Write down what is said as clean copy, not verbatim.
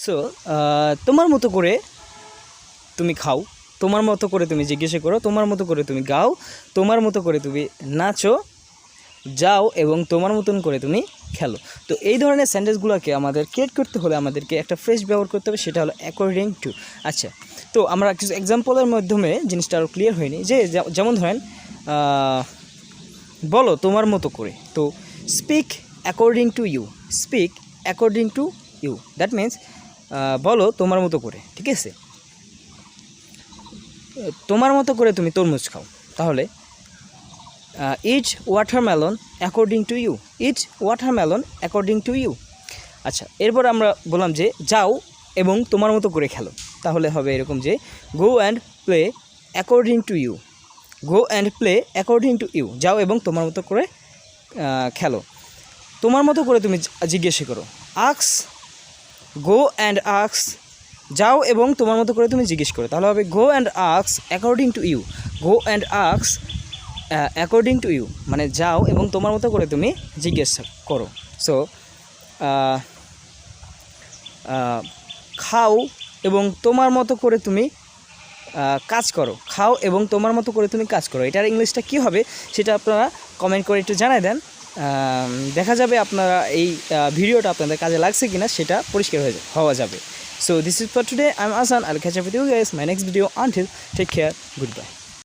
So তোমার মতো করে তুমি খাও, তোমার মতো করে তুমি জিজ্ঞাসা করো, তোমার মতো করে তুমি গাও, তোমার মতো করে তুমি নাচো, যাও এবং তোমার মতন করে তুমি খেলো। তো এই ধরনের সেন্টেন্সগুলোকে আমাদের ক্রিয়েট করতে হলে আমাদেরকে একটা ফ্রেজ ব্যবহার করতে হবে, সেটা হলো অ্যাকর্ডিং টু। আচ্ছা, তো আমরা কিছু এক্সাম্পলের মাধ্যমে জিনিসটা আরও ক্লিয়ার হয়নি। যেমন ধরেন বলো তোমার মতো করে, তো speak according to you, speak according to you, that means বলো তোমার মতো করে, ঠিক আছে। তোমার মতো করে তুমি তরমুজ খাও, তাহলে eat watermelon according to you, eat watermelon according to you. আচ্ছা, এরপর আমরা বললাম যে যাও এবং তোমার মতো করে খেলো, তাহলে হবে এরকম যে go and play according to you, go and play according to you, যাও এবং তোমার মতো করে খেলো। তোমার মতো করে তুমি জিজ্ঞাসা করো, আক্স, গো অ্যান্ড আক্স, যাও এবং তোমার মতো করে তুমি জিজ্ঞেস করো, তাহলে হবে go and আক্স according to you, go and আক্স according to you, মানে যাও এবং তোমার মতো করে তুমি জিজ্ঞেস করো। সো খাও এবং তোমার মতো করে তুমি কাজ করো, খাও এবং তোমার মতো করে তুমি কাজ করো। এটার ইংলিশটা কী হবে সেটা আপনারা কমেন্ট করে একটু জানাই দেন, দেখা যাবে আপনারা এই ভিডিওটা আপনাদের কাজে লাগছে কিনা সেটা পরিষ্কার হওয়া যাবে। So this is for today. I'm Asan. I'll catch up with you guys in my next video. Until, take care. Goodbye.